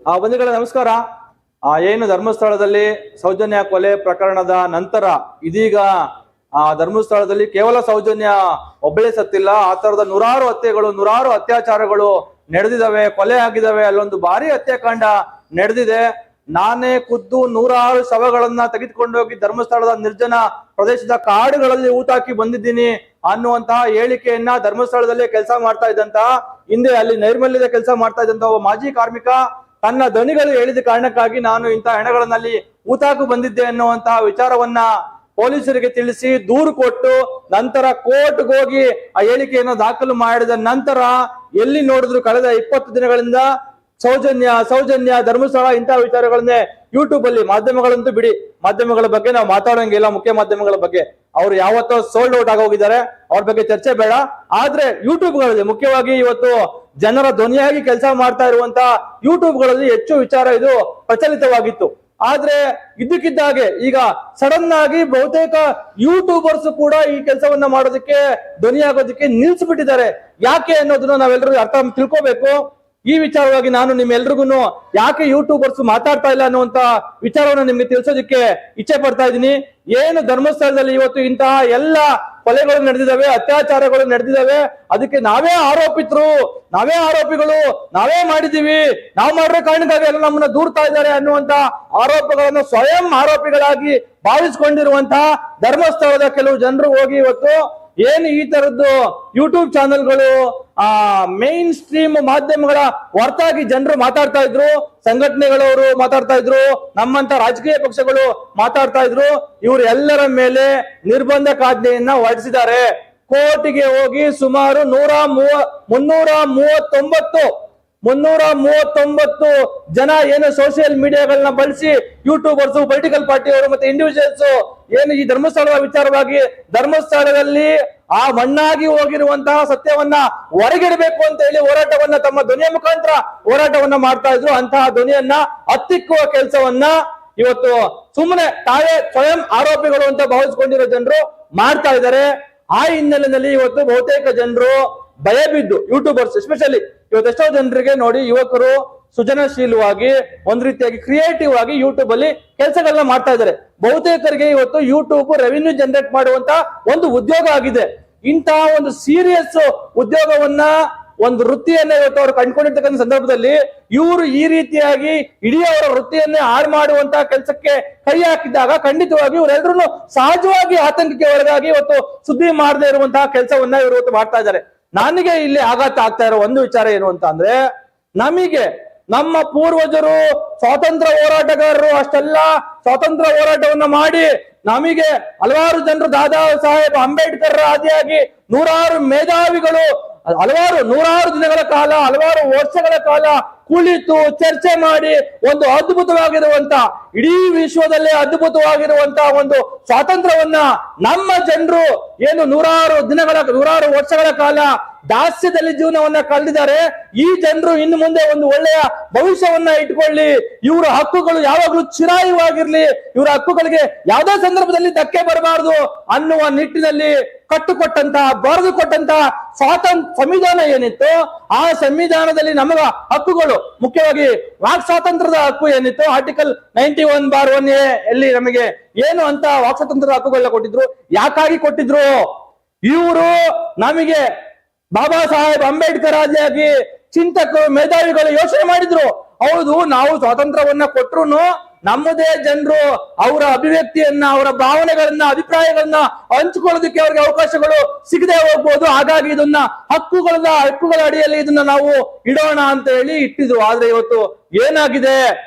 ಬಂಧುಗಳೇ ನಮಸ್ಕಾರ. ಏನು ಧರ್ಮಸ್ಥಳದಲ್ಲಿ ಸೌಜನ್ಯ ಕೊಲೆ ಪ್ರಕರಣದ ನಂತರ ಇದೀಗ ಧರ್ಮಸ್ಥಳದಲ್ಲಿ ಕೇವಲ ಸೌಜನ್ಯ ಒಬ್ಬಳೇ ಸತ್ತಿಲ್ಲ, ಆ ತರದ ನೂರಾರು ಹತ್ಯೆಗಳು, ನೂರಾರು ಅತ್ಯಾಚಾರಗಳು ನಡೆದಿದ್ದಾವೆ, ಕೊಲೆ ಆಗಿದ್ದಾವೆ. ಅಲ್ಲೊಂದು ಭಾರಿ ಹತ್ಯಾಕಾಂಡ ನಡೆದಿದೆ. ನಾನೇ ಖುದ್ದು ನೂರಾರು ಶವಗಳನ್ನ ತೆಗೆದುಕೊಂಡೋಗಿ ಧರ್ಮಸ್ಥಳದ ನಿರ್ಜನ ಪ್ರದೇಶದ ಕಾಡುಗಳಲ್ಲಿ ಊತಾಕಿ ಬಂದಿದ್ದೀನಿ ಅನ್ನುವಂತಹ ಹೇಳಿಕೆಯನ್ನ ಧರ್ಮಸ್ಥಳದಲ್ಲೇ ಕೆಲಸ ಮಾಡ್ತಾ ಇದ್ದಂತಹ, ಹಿಂದೆ ಅಲ್ಲಿ ನೈರ್ಮಲ್ಯದ ಕೆಲಸ ಮಾಡ್ತಾ ಇದ್ದಂತಹ ಮಾಜಿ ಕಾರ್ಮಿಕ ತನ್ನ ದಣಿಗಳು ಹೇಳಿದ ಕಾರಣಕ್ಕಾಗಿ ನಾನು ಇಂತಹ ಹೆಣಗಳನ್ನಲ್ಲಿ ಊತಾಕು ಬಂದಿದ್ದೆ ಅನ್ನುವಂತಹ ವಿಚಾರವನ್ನ ಪೊಲೀಸರಿಗೆ ತಿಳಿಸಿ ದೂರು ಕೊಟ್ಟು ನಂತರ ಕೋರ್ಟ್ಗೆ ಹೋಗಿ ಆ ಹೇಳಿಕೆಯನ್ನು ದಾಖಲು ಮಾಡಿದ ನಂತರ ಎಲ್ಲಿ ನೋಡಿದ್ರು ಕಳೆದ 20 ದಿನಗಳಿಂದ ಸೌಜನ್ಯ ಧರ್ಮಸ್ಥಳ ಇಂತಹ ವಿಚಾರಗಳನ್ನೇ ಯೂಟ್ಯೂಬ್ ಅಲ್ಲಿ, ಮಾಧ್ಯಮಗಳಂತೂ ಬಿಡಿ, ಮಾಧ್ಯಮಗಳ ಬಗ್ಗೆ ನಾವು ಮಾತಾಡೋಂಗಿಲ್ಲ. ಮುಖ್ಯ ಮಾಧ್ಯಮಗಳ ಬಗ್ಗೆ ಅವ್ರು ಯಾವತ್ತೋ ಸೋಲ್ಡ್ ಔಟ್ ಆಗೋಗಿದ್ದಾರೆ, ಅವ್ರ ಬಗ್ಗೆ ಚರ್ಚೆ ಬೇಡ. ಆದ್ರೆ ಯೂಟ್ಯೂಬ್ಗಳಲ್ಲಿ, ಮುಖ್ಯವಾಗಿ ಇವತ್ತು ಜನರ ಧ್ವನಿಯಾಗಿ ಕೆಲಸ ಮಾಡ್ತಾ ಇರುವಂತಹ ಯೂಟ್ಯೂಬ್ಗಳಲ್ಲಿ ಹೆಚ್ಚು ವಿಚಾರ ಇದು ಪ್ರಚಲಿತವಾಗಿತ್ತು. ಆದ್ರೆ ಇದ್ದಕ್ಕಿದ್ದಾಗೆ ಈಗ ಸಡನ್ ಆಗಿ ಬಹುತೇಕ ಯೂಟ್ಯೂಬರ್ಸ್ ಕೂಡ ಈ ಕೆಲಸವನ್ನ ಮಾಡೋದಕ್ಕೆ, ಧ್ವನಿಯಾಗೋದಕ್ಕೆ ನಿಲ್ಸ್ಬಿಟ್ಟಿದ್ದಾರೆ. ಯಾಕೆ ಅನ್ನೋದನ್ನ ನಾವೆಲ್ಲರೂ ಅರ್ಥ ತಿಳ್ಕೋಬೇಕು. ಈ ವಿಚಾರವಾಗಿ ನಾನು ನಿಮ್ಮೆಲ್ರಿಗೂ ಯಾಕೆ ಯೂಟ್ಯೂಬರ್ಸ್ ಮಾತಾಡ್ತಾ ಇಲ್ಲ ಅನ್ನುವಂತ ವಿಚಾರವನ್ನು ನಿಮ್ಗೆ ತಿಳಿಸೋದಕ್ಕೆ ಇಚ್ಛೆ ಪಡ್ತಾ ಇದ್ದೀನಿ. ಏನು ಧರ್ಮಸ್ಥಳದಲ್ಲಿ ಇವತ್ತು ಇಂತಹ ಎಲ್ಲ ಕೊಲೆಗಳು ನಡೆದಿದ್ದಾವೆ, ಅತ್ಯಾಚಾರಗಳು ನಡೆದಿದ್ದಾವೆ, ಅದಕ್ಕೆ ನಾವೇ ಆರೋಪಿಗಳು, ನಾವೇ ಮಾಡಿದೀವಿ, ನಾವು ಮಾಡಿರೋ ಕಾರಣಕ್ಕಾಗಿ ಎಲ್ಲ ನಮ್ಮನ್ನ ದೂರ್ತಾ ಇದ್ದಾರೆ ಅನ್ನುವಂತ ಆರೋಪಗಳನ್ನು ಸ್ವಯಂ ಆರೋಪಿಗಳಾಗಿ ಭಾವಿಸ್ಕೊಂಡಿರುವಂತಹ ಧರ್ಮಸ್ಥಳದ ಕೆಲವು ಜನರು ಹೋಗಿ ಇವತ್ತು ಏನು ಈ ತರದ್ದು ಯೂಟ್ಯೂಬ್ ಚಾನೆಲ್ಗಳು, ಮೇನ್ ಸ್ಟ್ರೀಮ್ ಮಾಧ್ಯಮಗಳ ಹೊರತಾಗಿ ಜನರು ಮಾತಾಡ್ತಾ ಇದ್ರು, ಸಂಘಟನೆಗಳವರು ಮಾತಾಡ್ತಾ ಇದ್ರು, ನಮ್ಮಂತ ರಾಜಕೀಯ ಪಕ್ಷಗಳು ಮಾತಾಡ್ತಾ ಇದ್ರು. ಇವರು ಎಲ್ಲರ ಮೇಲೆ ನಿರ್ಬಂಧಕಾಜ್ಞೆಯನ್ನ ಹೊರಡಿಸಿದ್ದಾರೆ. ಕೋರ್ಟಿಗೆ ಹೋಗಿ ಸುಮಾರು 339 ಜನ ಏನು ಸೋಷಿಯಲ್ ಮೀಡಿಯಾಗಳನ್ನ ಬಳಸಿ ಯೂಟ್ಯೂಬರ್ಸ್, ಪೊಲಿಟಿಕಲ್ ಪಾರ್ಟಿಯವರು ಮತ್ತೆ ಇಂಡಿವಿಜುವಲ್ಸ್ ಏನು ಈ ಧರ್ಮಸ್ಥಳದ ವಿಚಾರವಾಗಿ ಧರ್ಮಸ್ಥಳದಲ್ಲಿ ಆ ಮಣ್ಣಾಗಿ ಹೋಗಿರುವಂತಹ ಸತ್ಯವನ್ನ ಹೊರಗಿಡಬೇಕು ಅಂತ ಹೇಳಿ ಹೋರಾಟವನ್ನ, ತಮ್ಮ ಧ್ವನಿಯ ಮುಖಾಂತರ ಹೋರಾಟವನ್ನ ಮಾಡ್ತಾ ಇದ್ರು. ಅಂತಹ ಧ್ವನಿಯನ್ನ ಹತ್ತಿಕ್ಕುವ ಕೆಲಸವನ್ನ ಇವತ್ತು ಸುಮ್ಮನೆ ತಾವೇ ಸ್ವಯಂ ಆರೋಪಿಗಳು ಅಂತ ಭಾವಿಸ್ಕೊಂಡಿರೋ ಜನರು ಮಾಡ್ತಾ ಇದ್ದಾರೆ. ಆ ಹಿನ್ನೆಲೆಯಲ್ಲಿ ಇವತ್ತು ಬಹುತೇಕ ಜನರು ಭಯ ಬಿದ್ದು, ಯೂಟ್ಯೂಬರ್ಸ್ ಎಸ್ಪೆಷಲಿ ಇವತ್ತು ಎಷ್ಟೋ ಜನರಿಗೆ ನೋಡಿ, ಯುವಕರು ಸೃಜನಶೀಲವಾಗಿ ಒಂದ್ ರೀತಿಯಾಗಿ ಕ್ರಿಯೇಟಿವ್ ಆಗಿ ಯೂಟ್ಯೂಬ್ ಅಲ್ಲಿ ಕೆಲಸಗಳನ್ನ ಮಾಡ್ತಾ ಇದ್ದಾರೆ. ಬಹುತೇಕರಿಗೆ ಇವತ್ತು ಯೂಟ್ಯೂಬ್ ರೆವಿನ್ಯೂ ಜನರೇಟ್ ಮಾಡುವಂತ ಒಂದು ಉದ್ಯೋಗ ಆಗಿದೆ. ಇಂತಹ ಒಂದು ಸೀರಿಯಸ್ ಉದ್ಯೋಗವನ್ನ, ಒಂದು ವೃತ್ತಿಯನ್ನ ಇವತ್ತು ಅವರು ಕಂಡುಕೊಂಡಿರ್ತಕ್ಕಂಥ ಸಂದರ್ಭದಲ್ಲಿ ಇವರು ಈ ರೀತಿಯಾಗಿ ಇಡೀ ಅವರ ವೃತ್ತಿಯನ್ನೇ ಹಾಳು ಮಾಡುವಂತಹ ಕೆಲಸಕ್ಕೆ ಕೈ ಹಾಕಿದಾಗ ಖಂಡಿತವಾಗಿ ಇವರೆಲ್ಲರೂ ಸಹಜವಾಗಿ ಆತಂಕಕ್ಕೆ ಒಳಗಾಗಿ ಇವತ್ತು ಸುದ್ದಿ ಮಾಡದೇ ಇರುವಂತಹ ಕೆಲಸವನ್ನ ಇವರು ಇವತ್ತು ಮಾಡ್ತಾ ಇದ್ದಾರೆ. ನನಗೆ ಇಲ್ಲಿ ಆಘಾತ ಆಗ್ತಾ ಇರೋ ಒಂದು ವಿಚಾರ ಏನು ಅಂತ ಅಂದ್ರೆ, ನಮಗೆ ನಮ್ಮ ಪೂರ್ವಜರು ಸ್ವಾತಂತ್ರ್ಯ ಹೋರಾಟಗಾರರು ಅಷ್ಟೆಲ್ಲ ಸ್ವಾತಂತ್ರ್ಯ ಹೋರಾಟವನ್ನ ಮಾಡಿ ನಮಗೆ ಹಲವಾರು ಜನರು, ದಾದಾ ಸಾಹೇಬ್ ಅಂಬೇಡ್ಕರ್ ಆದಿಯಾಗಿ ನೂರಾರು ಮೇಧಾವಿಗಳು ನೂರಾರು ದಿನಗಳ ಕಾಲ, ಹಲವಾರು ವರ್ಷಗಳ ಕಾಲ ಕುಳಿತು ಚರ್ಚೆ ಮಾಡಿ ಒಂದು ಅದ್ಭುತವಾಗಿರುವಂತ, ಇಡೀ ವಿಶ್ವದಲ್ಲೇ ಅದ್ಭುತವಾಗಿರುವಂತ ಒಂದು ಸ್ವಾತಂತ್ರ್ಯವನ್ನ ನಮ್ಮ ಜನರು ಏನು ನೂರಾರು ವರ್ಷಗಳ ಕಾಲ ದಾಸ್ಯದಲ್ಲಿ ಜೀವನವನ್ನ ಕಳೆದಿದ್ದಾರೆ. ಈ ಜನರು ಇನ್ನು ಮುಂದೆ ಒಂದು ಒಳ್ಳೆಯ ಭವಿಷ್ಯವನ್ನ ಇಟ್ಕೊಳ್ಳಿ, ಇವರ ಹಕ್ಕುಗಳು ಯಾವಾಗ್ಲೂ ಚಿರಾಯುವಾಗಿರ್ಲಿ, ಇವರ ಹಕ್ಕುಗಳಿಗೆ ಯಾವುದೇ ಸಂದರ್ಭದಲ್ಲಿ ಧಕ್ಕೆ ಬರಬಾರದು ಅನ್ನುವ ನಿಟ್ಟಿನಲ್ಲಿ ಬರೆದುಕೊಟ್ಟಂತಹ ಸಂವಿಧಾನ ಏನಿತ್ತು, ಆ ಸಂವಿಧಾನದಲ್ಲಿ ನಮಗ ಹಕ್ಕುಗಳು, ಮುಖ್ಯವಾಗಿ ವಾಕ್ ಸ್ವಾತಂತ್ರ್ಯದ ಹಕ್ಕು ಏನಿತ್ತು, ಆರ್ಟಿಕಲ್ 91(1)(a) ಅಲ್ಲಿ ನಮಗೆ ಏನು ಅಂತ ವಾಕ್ ಸ್ವಾತಂತ್ರ್ಯದ ಹಕ್ಕುಗಳನ್ನ ಕೊಟ್ಟಿದ್ರು. ಯಾಕಾಗಿ ಕೊಟ್ಟಿದ್ರು? ಇವರು ನಮಗೆ ಬಾಬಾ ಸಾಹೇಬ್ ಅಂಬೇಡ್ಕರ್ ಆದಿಯಾಗಿ ಚಿಂತಕರು, ಮೇಧಾವಿಗಳು ಯೋಚನೆ ಮಾಡಿದ್ರು. ಹೌದು, ನಾವು ಸ್ವಾತಂತ್ರ್ಯವನ್ನ ಕೊಟ್ರು ನಮ್ಮದೇ ಜನರು ಅವರ ಅಭಿವ್ಯಕ್ತಿಯನ್ನ, ಅವರ ಭಾವನೆಗಳನ್ನ, ಅಭಿಪ್ರಾಯಗಳನ್ನ ಹಂಚಿಕೊಳ್ಳೋದಕ್ಕೆ ಅವ್ರಿಗೆ ಅವಕಾಶಗಳು ಸಿಗದೆ ಹೋಗ್ಬೋದು. ಹಾಗಾಗಿ ಇದನ್ನ ಹಕ್ಕುಗಳ ಅಡಿಯಲ್ಲಿ ಇದನ್ನ ನಾವು ಇಡೋಣ ಅಂತ ಹೇಳಿ ಇಟ್ಟಿದ್ರು. ಆದ್ರೆ ಇವತ್ತು ಏನಾಗಿದೆ,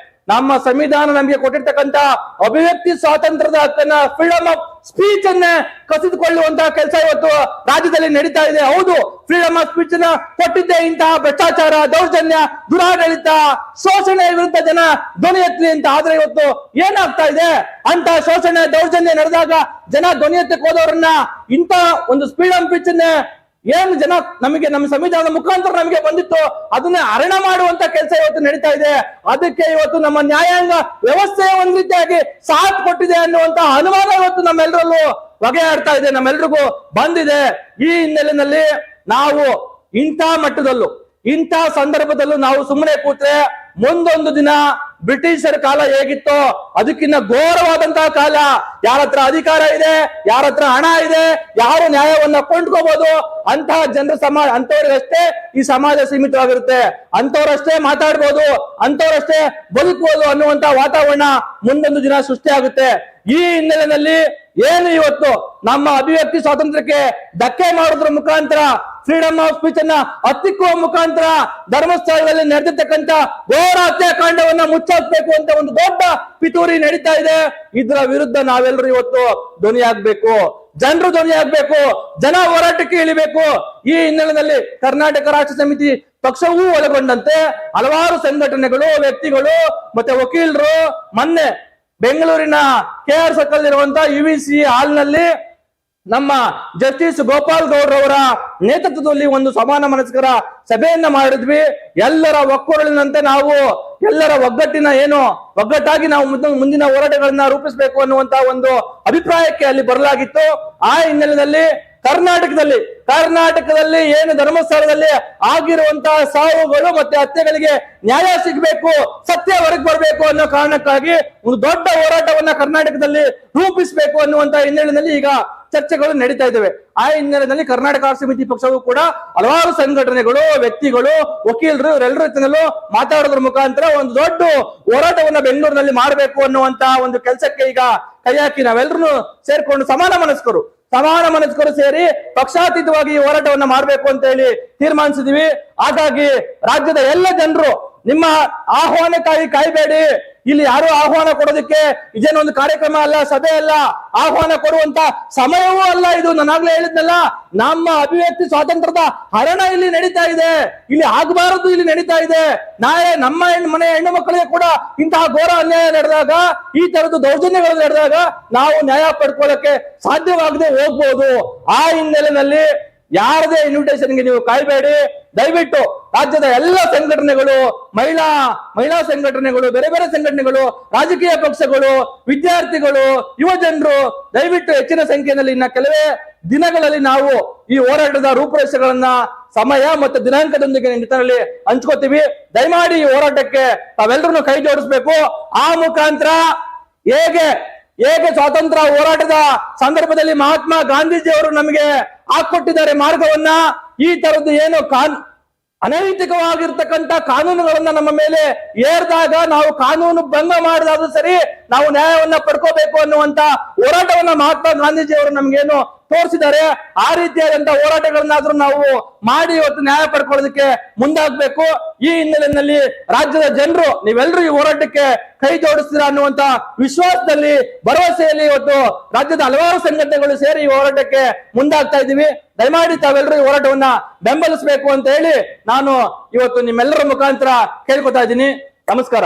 ನಮ್ಮ ಸಂವಿಧಾನ ನಮಗೆ ಕೊಟ್ಟಿರ್ತಕ್ಕಂಥ ಅಭಿವ್ಯಕ್ತಿ ಸ್ವಾತಂತ್ರ್ಯದ ಹಕ್ಕನ್ನ, ಫ್ರೀಡಮ್ ಆಫ್ ಸ್ಪೀಚ್ ಅನ್ನ ಕಸಿದುಕೊಳ್ಳುವಂತಹ ಕೆಲಸ ಇವತ್ತು ರಾಜ್ಯದಲ್ಲಿ ನಡೀತಾ ಇದೆ. ಹೌದು, ಫ್ರೀಡಮ್ ಆಫ್ ಸ್ಪೀಚ್ ಅನ್ನ ಕೊಟ್ಟಿದ್ದೆ ಇಂತಹ ಭ್ರಷ್ಟಾಚಾರ, ದೌರ್ಜನ್ಯ, ದುರಾಡಳಿತ, ಶೋಷಣೆ ವಿರುದ್ಧ ಜನ ಧ್ವನಿ ಎತ್ತಲಿ ಅಂತ. ಆದ್ರೆ ಇವತ್ತು ಏನಾಗ್ತಾ ಇದೆ, ಅಂತ ಶೋಷಣೆ, ದೌರ್ಜನ್ಯ ನಡೆದಾಗ ಜನ ಧ್ವನಿ ಎತ್ತಕ್ಕೆ ಹೋದವರನ್ನ ಇಂತ ಒಂದು ಫ್ರೀಡಮ್ ಸ್ಪೀಚ್ ಅನ್ನ ಏನು ಜನ ನಮಗೆ ನಮ್ಮ ಸಂವಿಧಾನದ ಮುಖಾಂತರ ನಮಗೆ ಬಂದಿತ್ತು ಅದನ್ನ ಹರಣ ಮಾಡುವಂತ ಕೆಲಸ ಇವತ್ತು ನಡೀತಾ ಇದೆ. ಅದಕ್ಕೆ ಇವತ್ತು ನಮ್ಮ ನ್ಯಾಯಾಂಗ ವ್ಯವಸ್ಥೆ ಒಂದ್ ರೀತಿಯಾಗಿ ಸಾಥ್ ಕೊಟ್ಟಿದೆ ಅನ್ನುವಂತ ಅನುಮಾನ ಇವತ್ತು ನಮ್ಮೆಲ್ಲರಲ್ಲೂ ಬಗೆಹರ್ತಾ ಇದೆ, ನಮ್ಮೆಲ್ರಿಗೂ ಬಂದಿದೆ. ಈ ಹಿನ್ನೆಲೆಯಲ್ಲಿ ನಾವು ಇಂಥ ಮಟ್ಟದಲ್ಲೂ ಇಂಥ ಸಂದರ್ಭದಲ್ಲೂ ನಾವು ಸುಮ್ಮನೆ ಕೂತ್ರೆ ಮುಂದೊಂದು ದಿನ ಬ್ರಿಟಿಷರ ಕಾಲ ಹೇಗಿತ್ತೋ ಅದಕ್ಕಿಂತ ಘೋರವಾದಂತಹ ಕಾಲ. ಯಾರ ಹತ್ರ ಅಧಿಕಾರ ಇದೆ, ಯಾರ ಹತ್ರ ಹಣ ಇದೆ, ಯಾರು ನ್ಯಾಯವನ್ನ ಕೊಂಡ್ಕೋಬಹುದು ಅಂತಹ ಜನರ ಸಮಾಜ, ಅಂತವ್ರಿಗಷ್ಟೇ ಈ ಸಮಾಜ ಸೀಮಿತವಾಗಿರುತ್ತೆ, ಅಂತವ್ರಷ್ಟೇ ಮಾತಾಡ್ಬೋದು, ಅಂತವ್ರಷ್ಟೇ ಬದುಕಬಹುದು ಅನ್ನುವಂತ ವಾತಾವರಣ ಮುಂದೊಂದು ದಿನ ಸೃಷ್ಟಿ ಆಗುತ್ತೆ. ಈ ಹಿನ್ನೆಲೆಯಲ್ಲಿ ಏನು ಇವತ್ತು ನಮ್ಮ ಅಭಿವ್ಯಕ್ತಿ ಸ್ವಾತಂತ್ರ್ಯಕ್ಕೆ ಧಕ್ಕೆ ಮಾಡೋದ್ರ ಮುಖಾಂತರ, ಫ್ರೀಡಮ್ ಆಫ್ ಸ್ಪೀಚ್ ಅನ್ನ ಹತ್ತಿಕ್ಕುವ ಮುಖಾಂತರ ಧರ್ಮಸ್ಥಳದಲ್ಲಿ ನಡೆದಿರ್ತಕ್ಕಂಥ ಘೋರ ಹತ್ಯಾಕಾಂಡವನ್ನ ಮುಚ್ಚಾಕ್ಬೇಕು ಅಂತ ಒಂದು ದೊಡ್ಡ ಪಿತೂರಿ ನಡೀತಾ ಇದೆ. ಇದರ ವಿರುದ್ಧ ನಾವೆಲ್ಲರೂ ಇವತ್ತು ಧ್ವನಿಯಾಗಬೇಕು, ಜನರು ಧ್ವನಿಯಾಗಬೇಕು, ಜನ ಹೋರಾಟಕ್ಕೆ ಇಳಿಬೇಕು. ಈ ಹಿನ್ನೆಲೆಯಲ್ಲಿ ಕರ್ನಾಟಕ ರಾಷ್ಟ್ರ ಸಮಿತಿ ಪಕ್ಷವೂ ಒಳಗೊಂಡಂತೆ ಹಲವಾರು ಸಂಘಟನೆಗಳು, ವ್ಯಕ್ತಿಗಳು ಮತ್ತೆ ವಕೀಲರು ಮೊನ್ನೆ ಬೆಂಗಳೂರಿನ KR ಸರ್ಕಲ್ ಇರುವಂತಹ UVC ಹಾಲ್ನಲ್ಲಿ ನಮ್ಮ ಜಸ್ಟಿಸ್ ಗೋಪಾಲ್ ಗೌಡ್ರವರ ನೇತೃತ್ವದಲ್ಲಿ ಒಂದು ಸಮಾನ ಮನಸ್ಕರ ಸಭೆಯನ್ನ ಮಾಡಿದ್ವಿ. ಎಲ್ಲರ ಒಕ್ಕೊರಳಿನಂತೆ ನಾವು ಎಲ್ಲರ ಒಗ್ಗಟ್ಟಾಗಿ ನಾವು ಮುಂದಿನ ಹೋರಾಟಗಳನ್ನ ರೂಪಿಸಬೇಕು ಅನ್ನುವಂತ ಒಂದು ಅಭಿಪ್ರಾಯಕ್ಕೆ ಅಲ್ಲಿ ಬರಲಾಗಿತ್ತು. ಆ ಹಿನ್ನೆಲೆಯಲ್ಲಿ ಕರ್ನಾಟಕದಲ್ಲಿ ಏನು ಧರ್ಮಸ್ಥಳದಲ್ಲಿ ಆಗಿರುವಂತಹ ಸಾವುಗಳು ಮತ್ತೆ ಹತ್ಯೆಗಳಿಗೆ ನ್ಯಾಯ ಸಿಗಬೇಕು, ಸತ್ಯ ಹೊರಗೆ ಬರಬೇಕು ಅನ್ನೋ ಕಾರಣಕ್ಕಾಗಿ ಒಂದು ದೊಡ್ಡ ಹೋರಾಟವನ್ನ ಕರ್ನಾಟಕದಲ್ಲಿ ರೂಪಿಸಬೇಕು ಅನ್ನುವಂತ ಹಿನ್ನೆಲೆಯಲ್ಲಿ ಈಗ ಚರ್ಚೆಗಳು ನಡೀತಾ ಇದ್ದಾವೆ. ಆ ಹಿನ್ನೆಲೆಯಲ್ಲಿ ಕರ್ನಾಟಕ ರಾಷ್ಟ್ರ ಸಮಿತಿ ಪಕ್ಷವು ಕೂಡ ಹಲವಾರು ಸಂಘಟನೆಗಳು, ವ್ಯಕ್ತಿಗಳು, ವಕೀಲರು ಇವರೆಲ್ಲರೂ ಮಾತಾಡೋದ್ರ ಮುಖಾಂತರ ಒಂದು ದೊಡ್ಡ ಹೋರಾಟವನ್ನ ಬೆಂಗಳೂರಿನಲ್ಲಿ ಮಾಡಬೇಕು ಅನ್ನುವಂತ ಒಂದು ಕೆಲಸಕ್ಕೆ ಈಗ ಕೈ ಹಾಕಿ ನಾವೆಲ್ಲರೂ ಸೇರ್ಕೊಂಡು ಸಮಾನ ಮನಸ್ಕರು ಸೇರಿ ಪಕ್ಷಾತೀತವಾಗಿ ಈ ಹೋರಾಟವನ್ನ ಮಾಡಬೇಕು ಅಂತ ಹೇಳಿ ತೀರ್ಮಾನಿಸಿದೀವಿ. ಹಾಗಾಗಿ ರಾಜ್ಯದ ಎಲ್ಲ ಜನರು ನಿಮ್ಮ ಆಹ್ವಾನಕ್ಕಾಗಿ ಕಾಯ್ಬೇಡಿ. ಇಲ್ಲಿ ಯಾರು ಆಹ್ವಾನ ಕೊಡೋದಕ್ಕೆ ಇದೇನೊಂದು ಕಾರ್ಯಕ್ರಮ ಅಲ್ಲ, ಸಭೆ ಅಲ್ಲ, ಆಹ್ವಾನ ಕೊಡುವಂತ ಸಮಯವೂ ಅಲ್ಲ ಇದು. ನಾನಾಗ್ಲೇ ಹೇಳಿದ್ನಲ್ಲ, ನಮ್ಮ ಅಭಿವ್ಯಕ್ತಿ ಸ್ವಾತಂತ್ರ್ಯದ ಹರಣ ಇಲ್ಲಿ ನಡೀತಾ ಇದೆ, ಇಲ್ಲಿ ಆಗಬಾರದು ಇಲ್ಲಿ ನಡೀತಾ ಇದೆ. ನಾಳೆ ನಮ್ಮ ಮನೆ ಹೆಣ್ಣು ಮಕ್ಕಳಿಗೆ ಕೂಡ ಇಂತಹ ಘೋರ ಅನ್ಯಾಯ ನಡೆದಾಗ, ಈ ತರದ್ದು ದೌರ್ಜನ್ಯಗಳು ನಡೆದಾಗ ನಾವು ನ್ಯಾಯ ಪಡ್ಕೊಳ್ಳಕ್ಕೆ ಸಾಧ್ಯವಾಗದೆ ಹೋಗ್ಬೋದು. ಆ ಹಿನ್ನೆಲೆಯಲ್ಲಿ ಯಾರದೇ ಇನ್ವಿಟೇಷನ್ಗೆ ನೀವು ಕಾಯ್ಬೇಡಿ. ದಯವಿಟ್ಟು ರಾಜ್ಯದ ಎಲ್ಲ ಸಂಘಟನೆಗಳು, ಮಹಿಳಾ ಸಂಘಟನೆಗಳು, ಬೇರೆ ಬೇರೆ ಸಂಘಟನೆಗಳು, ರಾಜಕೀಯ ಪಕ್ಷಗಳು, ವಿದ್ಯಾರ್ಥಿಗಳು, ಯುವ ಜನರು ದಯವಿಟ್ಟು ಹೆಚ್ಚಿನ ಸಂಖ್ಯೆಯಲ್ಲಿ ಇನ್ನ ಕೆಲವೇ ದಿನಗಳಲ್ಲಿ ನಾವು ಈ ಹೋರಾಟದ ರೂಪುರೇಷೆಗಳನ್ನ ಸಮಯ ಮತ್ತು ದಿನಾಂಕದೊಂದಿಗೆ ನಿಟ್ಟಿನಲ್ಲಿ ಹಂಚ್ಕೋತೀವಿ. ದಯಮಾಡಿ ಈ ಹೋರಾಟಕ್ಕೆ ತಾವೆಲ್ಲರೂ ಕೈ ಜೋಡಿಸ್ಬೇಕು. ಆ ಮುಖಾಂತರ ಹೇಗೆ ಸ್ವಾತಂತ್ರ್ಯ ಹೋರಾಟದ ಸಂದರ್ಭದಲ್ಲಿ ಮಹಾತ್ಮ ಗಾಂಧೀಜಿ ಅವರು ನಮಗೆ ಹಾಕೊಟ್ಟಿದ್ದಾರೆ ಮಾರ್ಗವನ್ನ, ಈ ತರದ್ದು ಏನು ಅನೈತಿಕವಾಗಿರ್ತಕ್ಕಂಥ ಕಾನೂನುಗಳನ್ನ ನಮ್ಮ ಮೇಲೆ ಏರ್ದಾಗ ನಾವು ಕಾನೂನು ಭಂಗ ಮಾಡಿದಾದ್ರೂ ಸರಿ ನಾವು ನ್ಯಾಯವನ್ನ ಪಡ್ಕೋಬೇಕು ಅನ್ನುವಂತ ಹೋರಾಟವನ್ನ ಮಹಾತ್ಮ ಗಾಂಧೀಜಿ ಅವರು ನಮ್ಗೇನು ತೋರಿಸಿದ್ದಾರೆ. ಆ ರೀತಿಯಾದಂತ ಹೋರಾಟಗಳನ್ನಾದ್ರೂ ನಾವು ಮಾಡಿ ಇವತ್ತು ನ್ಯಾಯ ಪಡ್ಕೊಳ್ಳೋದಕ್ಕೆ ಮುಂದಾಗಬೇಕು. ಈ ಹಿನ್ನೆಲೆಯಲ್ಲಿ ರಾಜ್ಯದ ಜನರು ನೀವೆಲ್ಲರೂ ಈ ಹೋರಾಟಕ್ಕೆ ಕೈ ಜೋಡಿಸ್ತೀರಾ ಅನ್ನುವಂತ ವಿಶ್ವಾಸದಲ್ಲಿ, ಭರವಸೆಯಲ್ಲಿ ಇವತ್ತು ರಾಜ್ಯದ ಹಲವಾರು ಸಂಘಟನೆಗಳು ಸೇರಿ ಈ ಹೋರಾಟಕ್ಕೆ ಮುಂದಾಗ್ತಾ ಇದ್ದೀವಿ. ದಯಮಾಡಿ ತಾವೆಲ್ಲರೂ ಈ ಹೋರಾಟವನ್ನ ಬೆಂಬಲಿಸಬೇಕು ಅಂತ ಹೇಳಿ ನಾನು ಇವತ್ತು ನಿಮ್ಮೆಲ್ಲರ ಮುಖಾಂತರ ಕೇಳ್ಕೊತಾ ಇದ್ದೀನಿ. ನಮಸ್ಕಾರ.